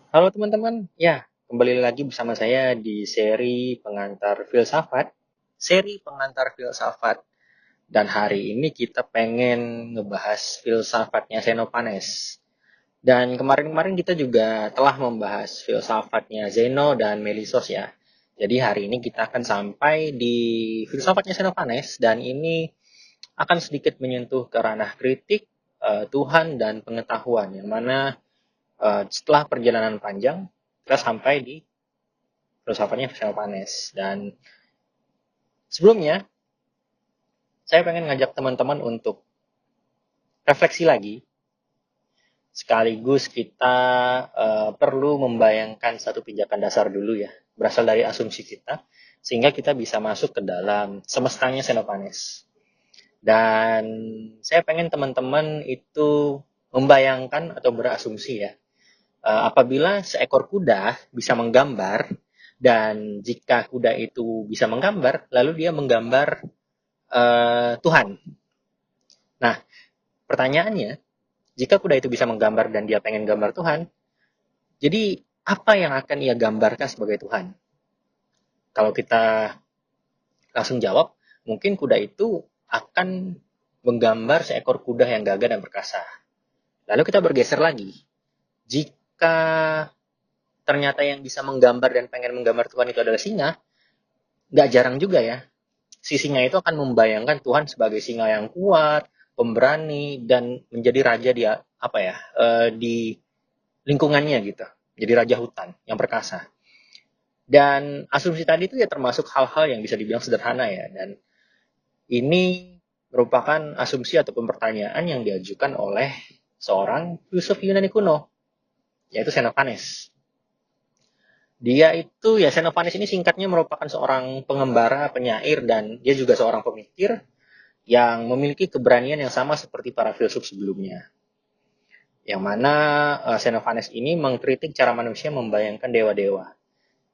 Halo teman-teman, ya kembali lagi bersama saya di seri pengantar filsafat. Seri pengantar filsafat. Dan hari ini kita pengen ngebahas filsafatnya Xenophanes. Dan kemarin-kemarin kita juga telah membahas filsafatnya Zeno dan Melissos ya. Jadi hari ini kita akan sampai di filsafatnya Xenophanes dan ini akan sedikit menyentuh ke ranah kritik Tuhan dan pengetahuan yang mana setelah perjalanan panjang kita sampai di filsafatnya Xenophanes. Dan sebelumnya, saya pengen ngajak teman-teman untuk refleksi lagi, sekaligus kita perlu membayangkan satu pijakan dasar dulu ya, berasal dari asumsi kita, sehingga kita bisa masuk ke dalam semestanya Xenophanes. Dan saya pengen teman-teman itu membayangkan atau berasumsi ya, apabila seekor kuda bisa menggambar, dan jika kuda itu bisa menggambar, lalu dia menggambar Tuhan. Nah, pertanyaannya, jika kuda itu bisa menggambar dan dia pengen gambar Tuhan, jadi apa yang akan ia gambarkan sebagai Tuhan? Kalau kita langsung jawab, mungkin kuda itu akan menggambar seekor kuda yang gagah dan perkasa. Lalu kita bergeser lagi. Jika ternyata yang bisa menggambar dan pengen menggambar Tuhan itu adalah singa, nggak jarang juga ya, si singa itu akan membayangkan Tuhan sebagai singa yang kuat, pemberani, dan menjadi raja di apa ya, di lingkungannya gitu. Jadi raja hutan yang perkasa. Dan asumsi tadi itu ya termasuk hal-hal yang bisa dibilang sederhana ya. Dan ini merupakan asumsi ataupun pertanyaan yang diajukan oleh seorang filsuf Yunani kuno, yaitu Xenophanes. Dia itu ya, Xenophanes ini singkatnya merupakan seorang pengembara, penyair, dan dia juga seorang pemikir yang memiliki keberanian yang sama seperti para filsuf sebelumnya. Yang mana Xenophanes ini mengkritik cara manusia membayangkan dewa-dewa.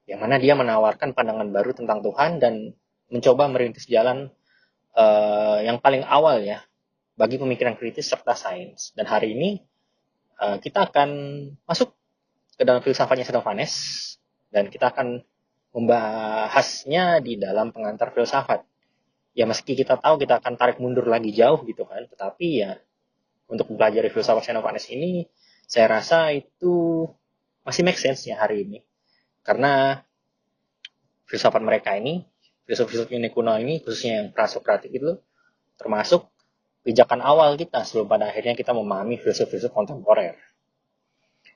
Yang mana dia menawarkan pandangan baru tentang Tuhan dan mencoba merintis jalan yang paling awal ya bagi pemikiran kritis serta sains. Dan hari ini kita akan masuk ke dalam filsafatnya Xenophanes dan kita akan membahasnya di dalam pengantar filsafat. Ya meski kita tahu kita akan tarik mundur lagi jauh gitu kan, tetapi ya untuk mempelajari filsafat Xenophanes ini saya rasa itu masih make sense ya hari ini. Karena filsafat mereka ini, filsuf-filsuf Yunani kuno ini, khususnya yang prasokratik itu, termasuk pijakan awal kita sebelum pada akhirnya kita memahami filsuf-filsuf kontemporer.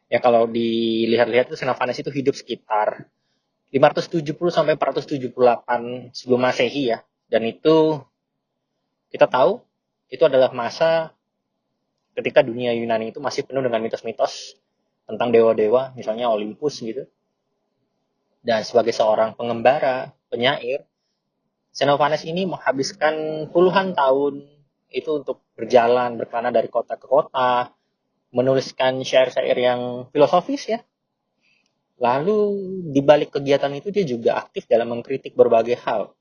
Ya kalau dilihat-lihat itu Xenophanes itu hidup sekitar 570 sampai 478 sebelum Masehi ya. Dan itu kita tahu itu adalah masa ketika dunia Yunani itu masih penuh dengan mitos-mitos tentang dewa-dewa, misalnya Olympus gitu. Dan sebagai seorang pengembara, penyair, Xenophanes ini menghabiskan puluhan tahun itu untuk berjalan, berkelana dari kota ke kota, menuliskan syair-syair yang filosofis ya. Lalu di balik kegiatan itu dia juga aktif dalam mengkritik berbagai hal.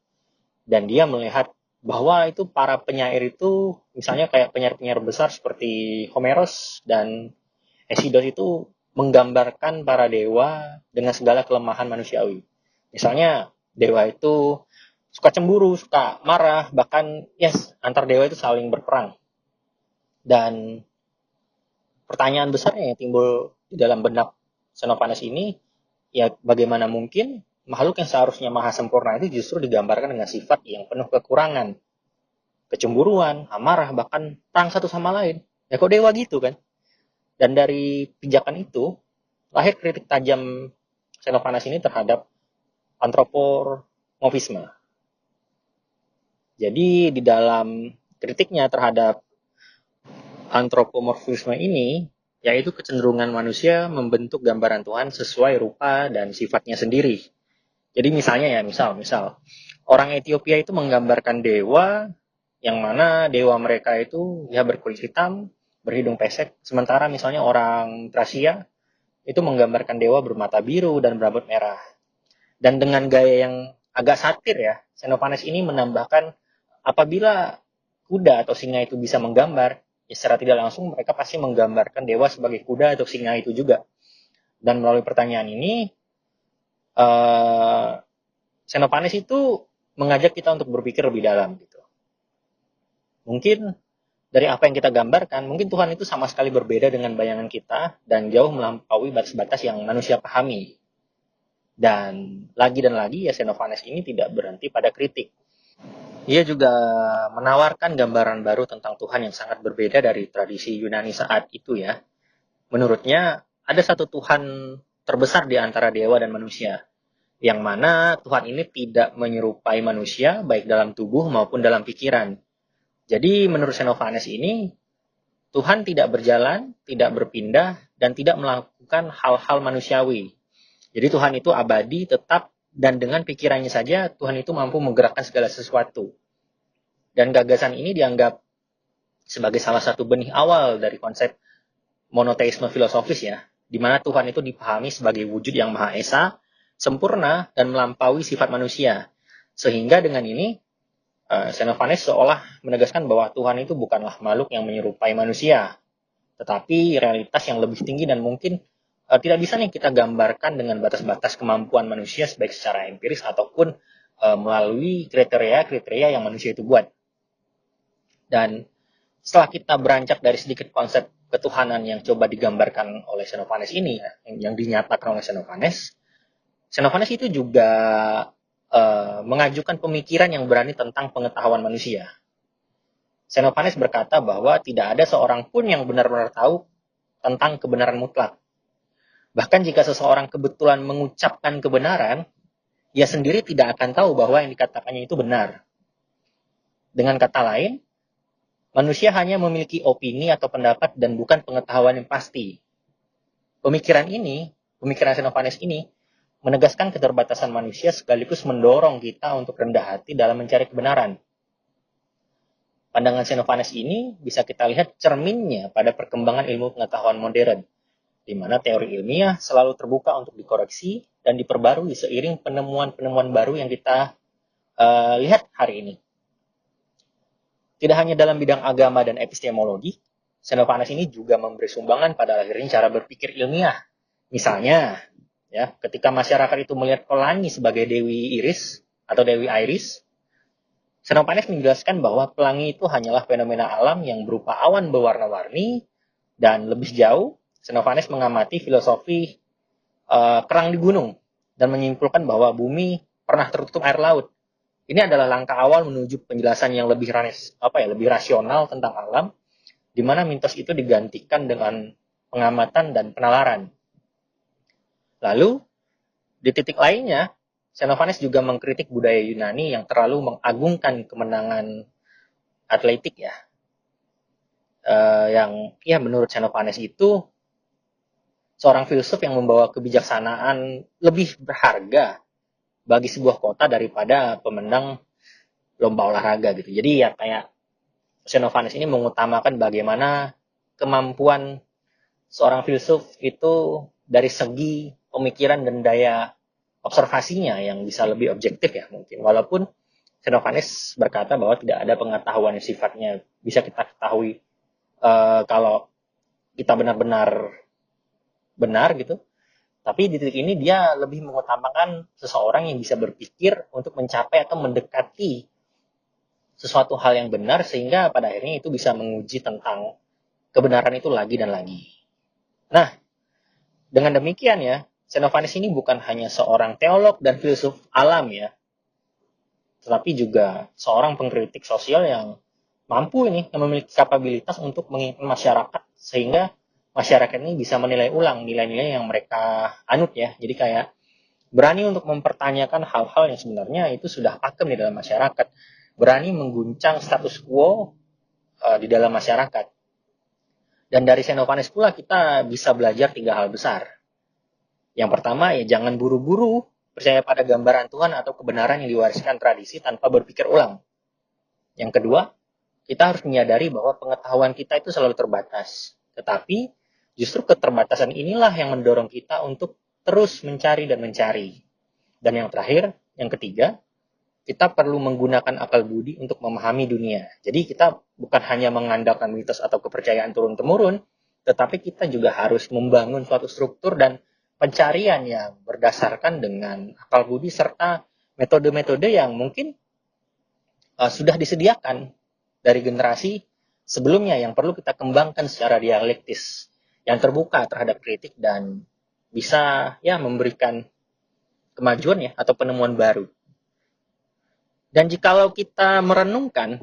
Dan dia melihat bahwa itu para penyair itu, misalnya kayak penyair-penyair besar seperti Homeros dan Hesiod itu menggambarkan para dewa dengan segala kelemahan manusiawi. Misalnya dewa itu suka cemburu, suka marah, bahkan yes, antar dewa itu saling berperang. Dan pertanyaan besarnya yang timbul di dalam benak Xenophanes ini, ya bagaimana mungkin makhluk yang seharusnya maha sempurna itu justru digambarkan dengan sifat yang penuh kekurangan, kecemburuan, amarah, bahkan perang satu sama lain. Ya kok dewa gitu kan? Dan dari pijakan itu, lahir kritik tajam Xenophanes ini terhadap antropomorfisme. Jadi di dalam kritiknya terhadap antropomorfisme ini, yaitu kecenderungan manusia membentuk gambaran Tuhan sesuai rupa dan sifatnya sendiri. Jadi misalnya ya, misal orang Ethiopia itu menggambarkan dewa yang mana dewa mereka itu ya berkulit hitam, berhidung pesek, sementara misalnya orang Tracia itu menggambarkan dewa bermata biru dan berambut merah. Dan dengan gaya yang agak satir ya, Xenophanes ini menambahkan apabila kuda atau singa itu bisa menggambar, ya secara tidak langsung mereka pasti menggambarkan dewa sebagai kuda atau singa itu juga. Dan melalui pertanyaan ini, uh, Xenophanes itu mengajak kita untuk berpikir lebih dalam gitu. Mungkin dari apa yang kita gambarkan, mungkin Tuhan itu sama sekali berbeda dengan bayangan kita dan jauh melampaui batas-batas yang manusia pahami. Dan lagi ya Xenophanes ini tidak berhenti pada kritik. Ia juga menawarkan gambaran baru tentang Tuhan yang sangat berbeda dari tradisi Yunani saat itu ya. Menurutnya ada satu Tuhan terbesar di antara dewa dan manusia, yang mana Tuhan ini tidak menyerupai manusia baik dalam tubuh maupun dalam pikiran. Jadi menurut Xenophanes ini, Tuhan tidak berjalan, tidak berpindah, dan tidak melakukan hal-hal manusiawi. Jadi Tuhan itu abadi, tetap, dan dengan pikirannya saja Tuhan itu mampu menggerakkan segala sesuatu. Dan gagasan ini dianggap sebagai salah satu benih awal dari konsep monoteisme filosofis ya, di mana Tuhan itu dipahami sebagai wujud yang Maha Esa, sempurna, dan melampaui sifat manusia. Sehingga dengan ini, Xenophanes seolah menegaskan bahwa Tuhan itu bukanlah makhluk yang menyerupai manusia, tetapi realitas yang lebih tinggi dan mungkin tidak bisa nih kita gambarkan dengan batas-batas kemampuan manusia baik secara empiris ataupun melalui kriteria-kriteria yang manusia itu buat. Dan setelah kita beranjak dari sedikit konsep ketuhanan yang coba digambarkan oleh Xenophanes ini, yang dinyatakan oleh Xenophanes itu juga mengajukan pemikiran yang berani tentang pengetahuan manusia. Xenophanes berkata bahwa tidak ada seorang pun yang benar-benar tahu tentang kebenaran mutlak. Bahkan jika seseorang kebetulan mengucapkan kebenaran, ia sendiri tidak akan tahu bahwa yang dikatakannya itu benar. Dengan kata lain, manusia hanya memiliki opini atau pendapat dan bukan pengetahuan yang pasti. Pemikiran Xenophanes ini, menegaskan keterbatasan manusia sekaligus mendorong kita untuk rendah hati dalam mencari kebenaran. Pandangan Xenophanes ini bisa kita lihat cerminnya pada perkembangan ilmu pengetahuan modern, di mana teori ilmiah selalu terbuka untuk dikoreksi dan diperbarui seiring penemuan-penemuan baru yang kita lihat hari ini. Tidak hanya dalam bidang agama dan epistemologi, Xenophanes ini juga memberi sumbangan pada lahirnya cara berpikir ilmiah. Misalnya, ya, ketika masyarakat itu melihat pelangi sebagai Dewi Iris atau Dewi Iris, Xenophanes menjelaskan bahwa pelangi itu hanyalah fenomena alam yang berupa awan berwarna-warni, dan lebih jauh, Xenophanes mengamati filosofi kerang di gunung dan menyimpulkan bahwa bumi pernah tertutup air laut. Ini adalah langkah awal menuju penjelasan yang lebih rasional tentang alam, di mana mitos itu digantikan dengan pengamatan dan penalaran. Lalu, di titik lainnya, Xenophanes juga mengkritik budaya Yunani yang terlalu mengagungkan kemenangan atletik ya. Yang menurut Xenophanes itu seorang filsuf yang membawa kebijaksanaan lebih berharga bagi sebuah kota daripada pemenang lomba olahraga gitu. Jadi ya kayak Xenophanes ini mengutamakan bagaimana kemampuan seorang filsuf itu dari segi pemikiran dan daya observasinya yang bisa lebih objektif ya mungkin. Walaupun Xenophanes berkata bahwa tidak ada pengetahuan yang sifatnya bisa kita ketahui kalau kita benar-benar benar gitu. Tapi di titik ini dia lebih mengutamakan seseorang yang bisa berpikir untuk mencapai atau mendekati sesuatu hal yang benar sehingga pada akhirnya itu bisa menguji tentang kebenaran itu lagi dan lagi. Nah, dengan demikian ya, Xenophanes ini bukan hanya seorang teolog dan filsuf alam ya, tetapi juga seorang pengkritik sosial yang mampu yang memiliki kapabilitas untuk mengingatkan masyarakat sehingga masyarakat ini bisa menilai ulang nilai-nilai yang mereka anut ya. Jadi kayak berani untuk mempertanyakan hal-hal yang sebenarnya itu sudah pakem di dalam masyarakat, berani mengguncang status quo di dalam masyarakat. Dan dari Xenophanes pula kita bisa belajar 3 hal besar. Yang pertama ya jangan buru-buru percaya pada gambaran Tuhan atau kebenaran yang diwariskan tradisi tanpa berpikir ulang. Yang kedua, kita harus menyadari bahwa pengetahuan kita itu selalu terbatas. Tetapi justru keterbatasan inilah yang mendorong kita untuk terus mencari dan mencari. Dan yang terakhir, yang ketiga, kita perlu menggunakan akal budi untuk memahami dunia. Jadi kita bukan hanya mengandalkan mitos atau kepercayaan turun-temurun, tetapi kita juga harus membangun suatu struktur dan pencarian yang berdasarkan dengan akal budi serta metode-metode yang mungkin sudah disediakan dari generasi sebelumnya yang perlu kita kembangkan secara dialektis, yang terbuka terhadap kritik dan bisa ya memberikan kemajuan ya atau penemuan baru. Dan jikalau kita merenungkan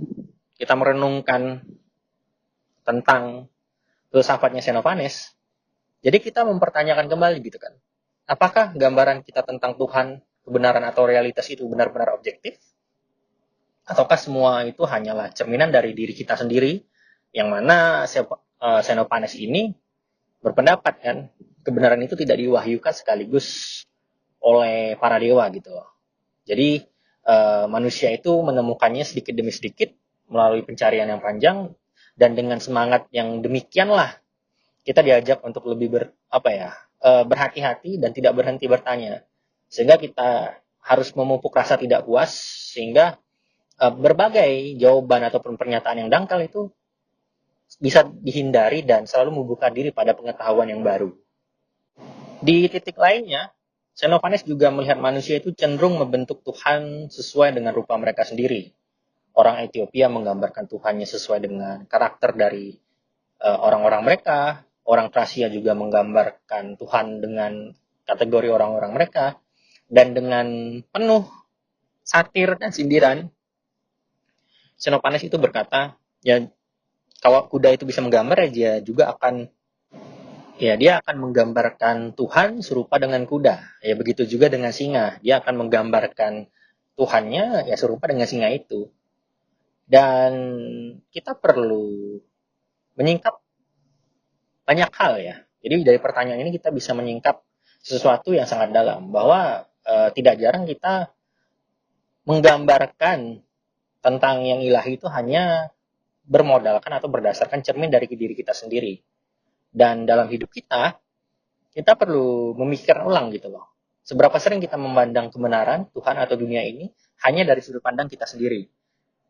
tentang filsafatnya Xenophanes, jadi kita mempertanyakan kembali gitu kan. Apakah gambaran kita tentang Tuhan, kebenaran atau realitas itu benar-benar objektif? Ataukah semua itu hanyalah cerminan dari diri kita sendiri, yang mana Xenophanes ini berpendapat kan, kebenaran itu tidak diwahyukan sekaligus oleh para dewa gitu loh. Jadi manusia itu menemukannya sedikit demi sedikit melalui pencarian yang panjang, dan dengan semangat yang demikianlah kita diajak untuk lebih berhati-hati dan tidak berhenti bertanya, sehingga kita harus memupuk rasa tidak puas, sehingga berbagai jawaban ataupun pernyataan yang dangkal itu bisa dihindari dan selalu membuka diri pada pengetahuan yang baru. Di titik lainnya, Xenophanes juga melihat manusia itu cenderung membentuk Tuhan sesuai dengan rupa mereka sendiri. Orang Ethiopia menggambarkan Tuhannya sesuai dengan karakter dari orang-orang mereka. Orang Tracia juga menggambarkan Tuhan dengan kategori orang-orang mereka. Dan dengan penuh satir dan sindiran, Xenophanes itu berkata, ya kalau kuda itu bisa menggambar, dia akan menggambarkan Tuhan serupa dengan kuda. Ya begitu juga dengan singa, dia akan menggambarkan Tuhannya ya serupa dengan singa itu. Dan kita perlu menyingkap banyak hal ya. Jadi dari pertanyaan ini kita bisa menyingkap sesuatu yang sangat dalam, bahwa tidak jarang kita menggambarkan tentang yang ilahi itu hanya bermodalkan atau berdasarkan cermin dari diri kita sendiri. Dan dalam hidup kita perlu memikirkan ulang gitu loh. Seberapa sering kita memandang kebenaran Tuhan atau dunia ini hanya dari sudut pandang kita sendiri.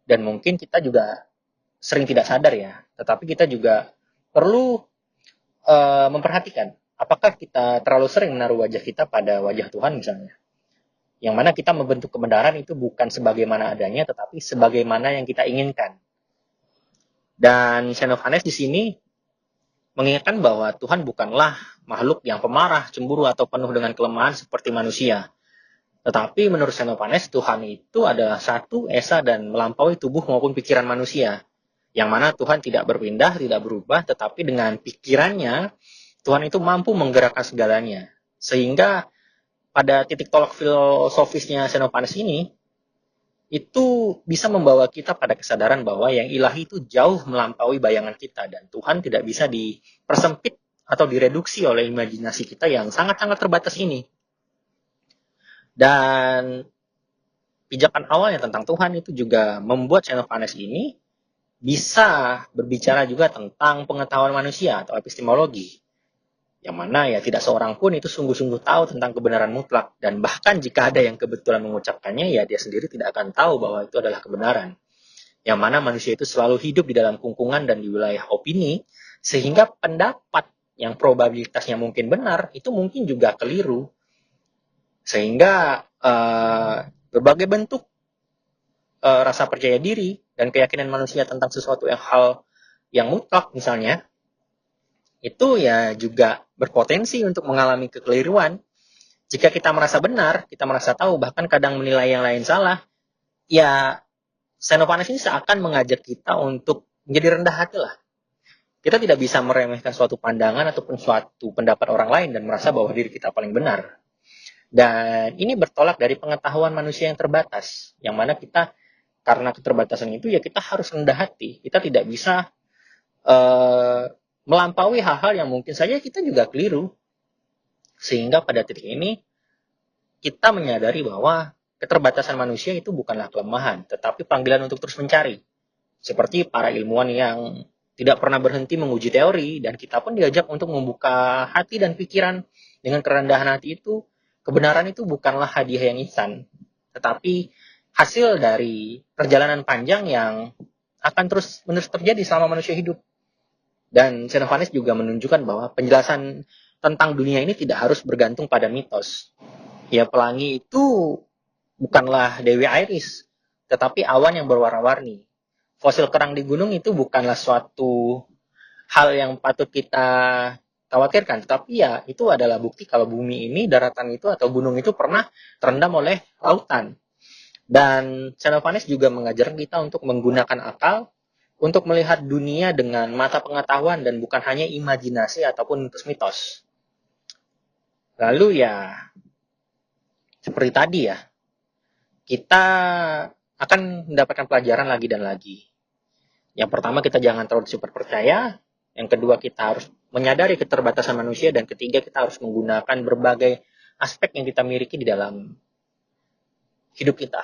Dan mungkin kita juga sering tidak sadar ya, tetapi kita juga perlu memperhatikan apakah kita terlalu sering menaruh wajah kita pada wajah Tuhan misalnya. Yang mana kita membentuk kebenaran itu bukan sebagaimana adanya, tetapi sebagaimana yang kita inginkan. Dan Xenophanes di sini mengingatkan bahwa Tuhan bukanlah makhluk yang pemarah, cemburu, atau penuh dengan kelemahan seperti manusia. Tetapi menurut Xenophanes, Tuhan itu adalah satu, esa, dan melampaui tubuh maupun pikiran manusia. Yang mana Tuhan tidak berpindah, tidak berubah, tetapi dengan pikirannya, Tuhan itu mampu menggerakkan segalanya. Sehingga pada titik tolak filosofisnya Xenophanes ini, itu bisa membawa kita pada kesadaran bahwa yang ilahi itu jauh melampaui bayangan kita, dan Tuhan tidak bisa dipersempit atau direduksi oleh imajinasi kita yang sangat-sangat terbatas ini. Dan pijakan awalnya tentang Tuhan itu juga membuat Xenophanes ini bisa berbicara juga tentang pengetahuan manusia atau epistemologi, yang mana ya tidak seorang pun itu sungguh-sungguh tahu tentang kebenaran mutlak, dan bahkan jika ada yang kebetulan mengucapkannya, ya dia sendiri tidak akan tahu bahwa itu adalah kebenaran. Yang mana manusia itu selalu hidup di dalam kungkungan dan di wilayah opini, sehingga pendapat yang probabilitasnya mungkin benar itu mungkin juga keliru. Sehingga berbagai bentuk rasa percaya diri dan keyakinan manusia tentang sesuatu hal yang mutlak misalnya, itu ya juga berpotensi untuk mengalami kekeliruan. Jika kita merasa benar, kita merasa tahu, bahkan kadang menilai yang lain salah, ya Xenophanes ini seakan mengajak kita untuk menjadi rendah hati lah. Kita tidak bisa meremehkan suatu pandangan ataupun suatu pendapat orang lain dan merasa bahwa diri kita paling benar. Dan ini bertolak dari pengetahuan manusia yang terbatas, yang mana kita karena keterbatasan itu ya kita harus rendah hati. Kita tidak bisa melampaui hal-hal yang mungkin saja kita juga keliru. Sehingga pada titik ini kita menyadari bahwa keterbatasan manusia itu bukanlah kelemahan, tetapi panggilan untuk terus mencari. Seperti para ilmuwan yang tidak pernah berhenti menguji teori, dan kita pun diajak untuk membuka hati dan pikiran dengan kerendahan hati itu. Kebenaran itu bukanlah hadiah yang instan, tetapi hasil dari perjalanan panjang yang akan terus-menerus terjadi selama manusia hidup. Dan Xenophanes juga menunjukkan bahwa penjelasan tentang dunia ini tidak harus bergantung pada mitos. Ya, pelangi itu bukanlah Dewi Iris, tetapi awan yang berwarna-warni. Fosil kerang di gunung itu bukanlah suatu hal yang patut kita khawatirkan, tetapi ya itu adalah bukti kalau bumi ini, daratan itu atau gunung itu pernah terendam oleh lautan. Dan Xenophanes juga mengajarkan kita untuk menggunakan akal untuk melihat dunia dengan mata pengetahuan dan bukan hanya imajinasi ataupun mitos-mitos. Lalu ya, seperti tadi ya, kita akan mendapatkan pelajaran lagi dan lagi. Yang pertama, kita jangan terlalu super percaya. Yang kedua, kita harus menyadari keterbatasan manusia. Dan ketiga, kita harus menggunakan berbagai aspek yang kita miliki di dalam hidup kita.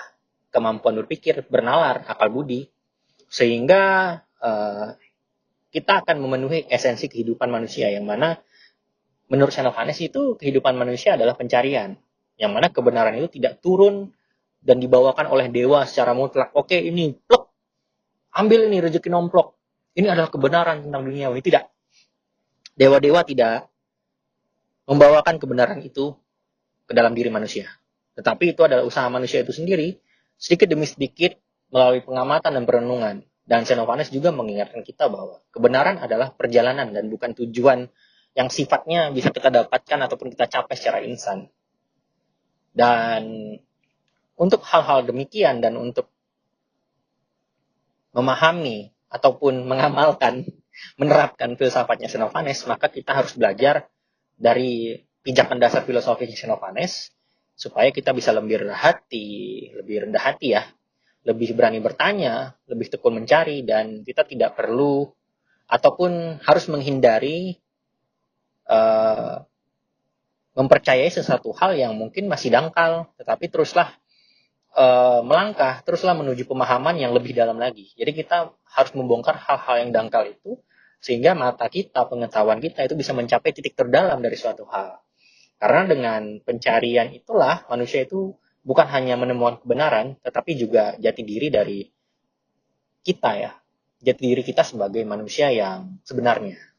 Kemampuan berpikir, bernalar, akal budi. Sehingga kita akan memenuhi esensi kehidupan manusia. Yang mana menurut Xenophanes itu kehidupan manusia adalah pencarian. Yang mana kebenaran itu tidak turun dan dibawakan oleh dewa secara mutlak. Oke, ini plek, ambil ini rezeki nomplok. Ini adalah kebenaran tentang dunia ini. Tidak. Dewa-dewa tidak membawakan kebenaran itu ke dalam diri manusia. Tetapi itu adalah usaha manusia itu sendiri, sedikit demi sedikit melalui pengamatan dan perenungan. Dan Xenophanes juga mengingatkan kita bahwa kebenaran adalah perjalanan dan bukan tujuan yang sifatnya bisa kita dapatkan ataupun kita capai secara instan. Dan untuk hal-hal demikian dan untuk memahami ataupun mengamalkan, menerapkan filsafatnya Xenophanes, maka kita harus belajar dari pijakan dasar filosofi Xenophanes supaya kita bisa lebih rendah hati ya, lebih berani bertanya, lebih tekun mencari, dan kita tidak perlu ataupun harus menghindari mempercayai sesuatu hal yang mungkin masih dangkal, tetapi teruslah melangkah, teruslah menuju pemahaman yang lebih dalam lagi. Jadi kita harus membongkar hal-hal yang dangkal itu, sehingga mata kita, pengetahuan kita itu bisa mencapai titik terdalam dari suatu hal. Karena dengan pencarian itulah manusia itu bukan hanya menemukan kebenaran, tetapi juga jati diri dari kita ya. Jati diri kita sebagai manusia yang sebenarnya.